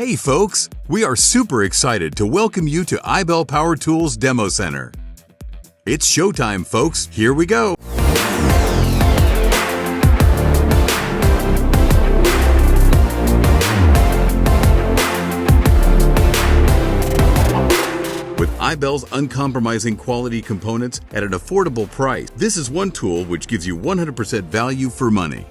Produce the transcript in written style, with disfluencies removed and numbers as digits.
Hey folks, we are super excited to welcome you to iBELL Power Tools Demo Center. It's showtime, folks. Here we go. With iBELL's uncompromising quality components at an affordable price, this is one tool which gives you 100% value for money.